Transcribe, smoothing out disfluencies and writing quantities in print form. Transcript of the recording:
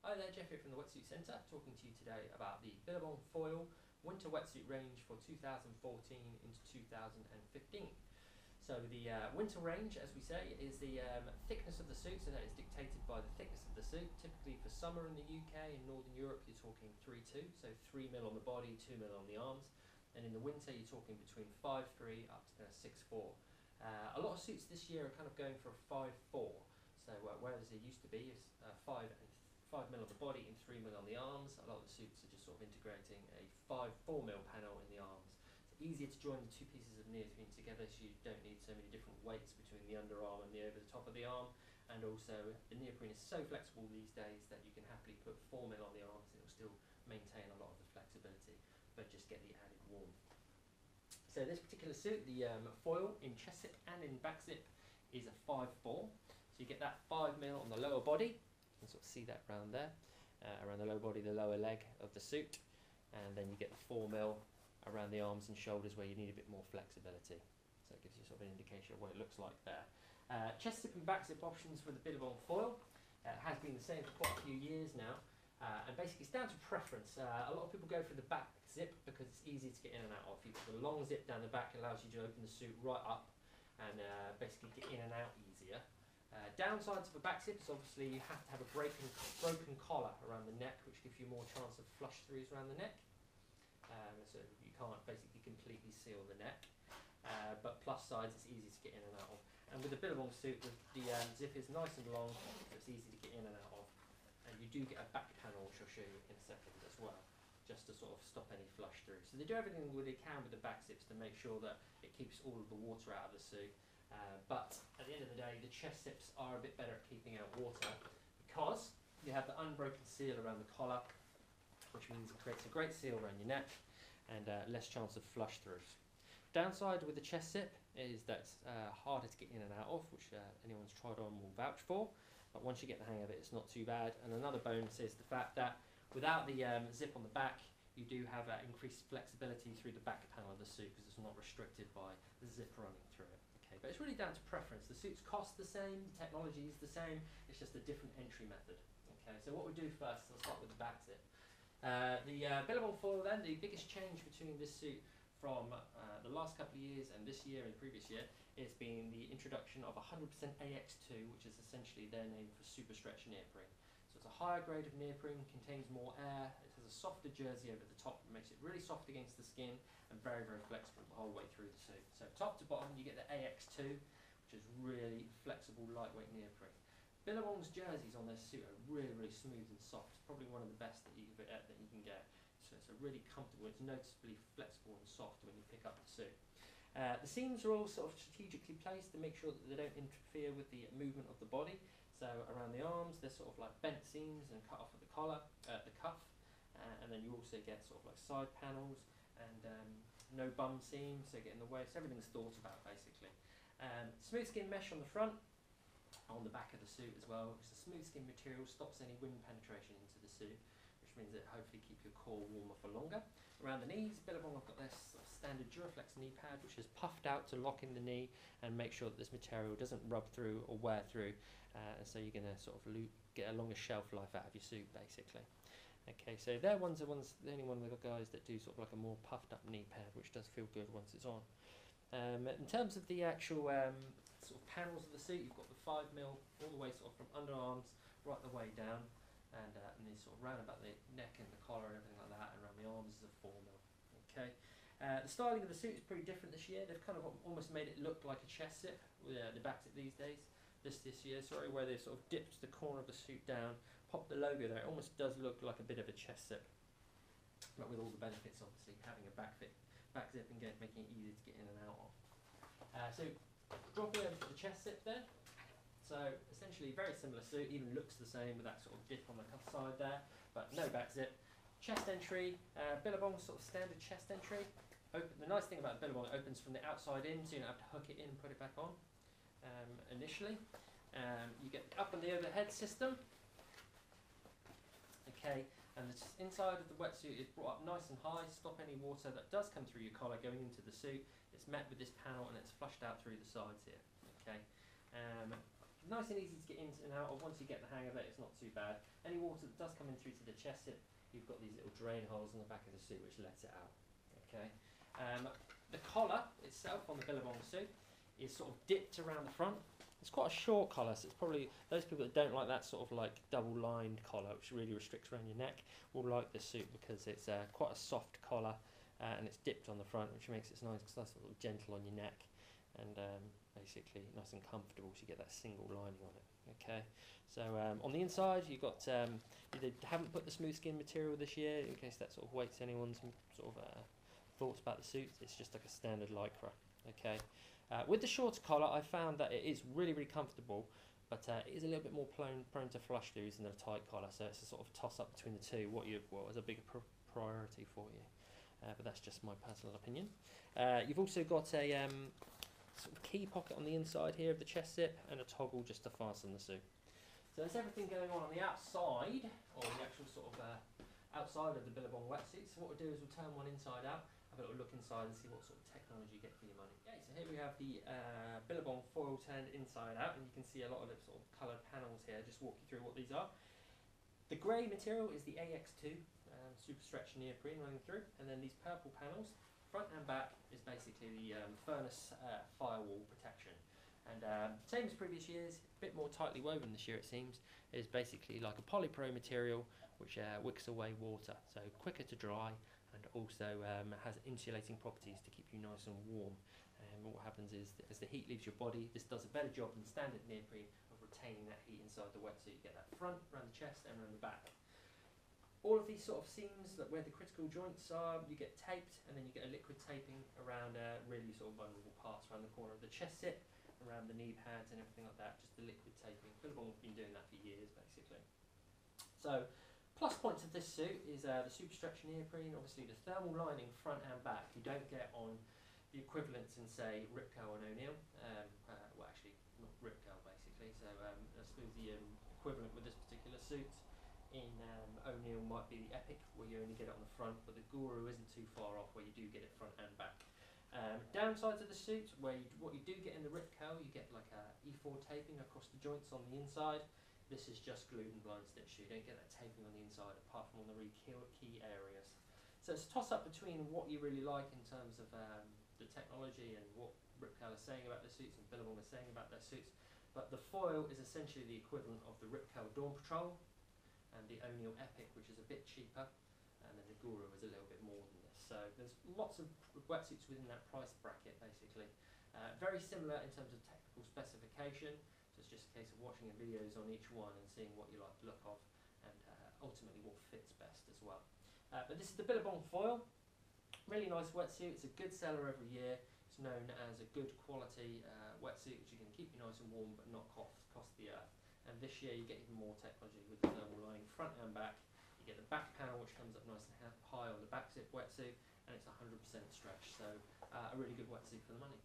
Hi there, Jeff here from the Wetsuit Centre, talking to you today about the Billabong Foil Winter Wetsuit range for 2014 into 2015. So the winter range, as we say, is the thickness of the suit, so that is dictated by the thickness of the suit. Typically for summer in the UK and Northern Europe you're talking 3-2, so 3mm on the body, 2mm on the arms, and in the winter you're talking between 5-3 up to 6-4. A lot of suits this year are kind of going for a 5-4, so whereas there used to be 5mm on the body and 3mm on the arms, a lot of the suits are just sort of integrating a 5-4mm panel in the arms. It's easier to join the two pieces of neoprene together, so you don't need so many different weights between the underarm and the over the top of the arm, and also the neoprene is so flexible these days that you can happily put 4mm on the arms and it will still maintain a lot of the flexibility but just get the added warmth. So this particular suit, the foil in chest zip and in back zip, is a 5-4, so you get that 5mm on the lower body. You can sort of see that around there, around the lower body, the lower leg of the suit, and then you get the 4mm around the arms and shoulders where you need a bit more flexibility. So it gives you sort of an indication of what it looks like there. Chest zip and back zip options for the Billabong foil has been the same for quite a few years now, and basically it's down to preference. A lot of people go for the back zip because it's easy to get in and out of. You've got the long zip down the back, allows you to open the suit right up and basically get in and out easier. Downsides of a back zip is obviously you have to have a broken collar around the neck, which gives you more chance of flush throughs around the neck. So you can't basically completely seal the neck. But plus sides, it's easy to get in and out of. And with the Billabong suit, the zip is nice and long, so it's easy to get in and out of. And you do get a back panel, which I'll show you in a second as well, just to sort of stop any flush through. So they do everything they can with the back zips to make sure that it keeps all of the water out of the suit. But at the end of the day, the chest zips are a bit better at keeping out water because you have the unbroken seal around the collar, which means it creates a great seal around your neck and less chance of flush throughs. Downside with the chest zip is that it's harder to get in and out of, which anyone's tried on will vouch for, but once you get the hang of it, it's not too bad. And another bonus is the fact that without the zip on the back, you do have increased flexibility through the back panel of the suit because it's not restricted by the zip running through it. Okay, but it's really down to preference. The suits cost the same, the technology is the same, it's just a different entry method. Okay, so what we do first, I'll start with the back zip. The Billabong foil then, the biggest change between this suit from the last couple of years and this year and the previous year has been the introduction of 100% AX2, which is essentially their name for super stretch neoprene. So it's a higher grade of neoprene, contains more air, it has a softer jersey over the top, it makes it really soft against the skin and very, very flexible the whole way through the suit. So top to bottom you get the AX2, which is really flexible, lightweight neoprene. Billabong's jerseys on their suit are really, really smooth and soft, probably one of the best that you can get. So it's a really comfortable, it's noticeably flexible and soft when you pick up the suit. The seams are all sort of strategically placed to make sure that they don't interfere with the movement of the body. So around the arms, they're sort of like bent seams and cut off at the collar, the cuff, and then you also get sort of like side panels and no bum seams, so get in the way. So everything's thought about basically. Smooth skin mesh on the front, on the back of the suit as well. It's a smooth skin material, stops any wind penetration into the suit, which means it hopefully keep your core warmer for longer. Around the knees, Billabong have got their sort of standard Duraflex knee pad, which is puffed out to lock in the knee and make sure that this material doesn't rub through or wear through, so you're going to sort of get a longer shelf life out of your suit basically. Okay, so they're the only one of the guys that do sort of like a more puffed up knee pad, which does feel good once it's on. In terms of the actual sort of panels of the suit, you've got the 5mm all the way sort of from underarms right the way down, and then sort of round about the neck and the collar and everything like that, and around the arms is a 4mm. Okay, the styling of the suit is pretty different this year. They've kind of almost made it look like a chest zip, with the back zip these days. This year, sorry, where they sort of dipped the corner of the suit down, popped the logo there. It almost does look like a bit of a chest zip, but with all the benefits, obviously having a back zip and making it easy to get in and out of. So dropping over to the chest zip there. So essentially very similar suit, even looks the same with that sort of dip on the cuff side there, but no back zip. Chest entry, Billabong sort of standard chest entry. The nice thing about Billabong, it opens from the outside in, so you don't have to hook it in and put it back on initially. You get the up and the overhead system. Okay, and the inside of the wetsuit is brought up nice and high, stop any water that does come through your collar going into the suit. It's met with this panel and it's flushed out through the sides here. Okay, nice and easy to get in and out of. Once you get the hang of it, it's not too bad. Any water that does come in through to the chest zip, you've got these little drain holes in the back of the suit which lets it out. Okay. The collar itself on the Billabong suit is sort of dipped around the front. It's quite a short collar, so it's probably those people that don't like that sort of like double lined collar, which really restricts around your neck, will like this suit because it's quite a soft collar and it's dipped on the front, which makes it nice because that's sort of gentle on your neck and basically nice and comfortable, so you get that single lining on it. Okay, so on the inside you've got they haven't put the smooth skin material this year in case that sort of weights anyone's sort of thoughts about the suit. It's just like a standard lycra. Okay. With the shorter collar, I found that it is really, really comfortable, but it is a little bit more prone to flush throughs than a tight collar, so it's a sort of toss-up between the two. What is a bigger priority for you? But that's just my personal opinion. You've also got a sort of key pocket on the inside here of the chest zip and a toggle just to fasten the suit. So there's everything going on the outside, or the actual sort of outside of the Billabong wetsuit. So what we'll do is we'll turn one inside out, have a little look inside and see what sort of technology you get for your money. Okay, so here we have the Billabong foil turned inside out, and you can see a lot of the sort of coloured panels here. Just walk you through what these are. The grey material is the AX2 super stretch neoprene running through, and then these purple panels, front and back, is basically the furnace firewall protection. And same as previous years, a bit more tightly woven this year it seems. It is basically like a polypro material which wicks away water, so quicker to dry, and also has insulating properties to keep you nice and warm. And what happens is, as the heat leaves your body, this does a better job than standard neoprene of retaining that heat inside the wetsuit. You get that front, around the chest, and around the back. All of these sort of seams, that where the critical joints are, you get taped, and then you get a liquid taping around really sort of vulnerable parts around the corner of the chest zip, around the knee pads and everything like that, just the liquid taping. Billabong have been doing that for years, basically. So, plus points of this suit is the super stretch neoprene, obviously the thermal lining front and back. You don't get on the equivalents in, say, Ripco and O'Neill. Well, actually, not Ripco, basically. So I suppose the equivalent with this particular suit in O'Neill might be the Epic, where you only get it on the front, but the Guru isn't too far off, where you do get it front and back. Downsides of the suit, what you do get in the Ripco, you get like a E4 taping across the joints on the inside. This is just glued and blind stitched, so you don't get that taping on the inside, apart from on the really key areas. So it's a toss-up between what you really like in terms of the technology and what Ripco are saying about their suits and Billabong are saying about their suits. But the foil is essentially the equivalent of the Ripco Dawn Patrol and the O'Neill Epic, which is a bit cheaper, and then the Guru is a little bit more than this. So there's lots of wetsuits within that price bracket, basically. Very similar in terms of technical specification. So it's just a case of watching the videos on each one and seeing what you like the look of, and ultimately what fits best as well. But this is the Billabong foil. Really nice wetsuit. It's a good seller every year. It's known as a good quality wetsuit, which you can keep you nice and warm but not cost the earth. And this year you get even more technology with the thermal lining front and back. You get the back panel, which comes up nice and high on the back zip wetsuit, and it's 100% stretch. So a really good wetsuit for the money.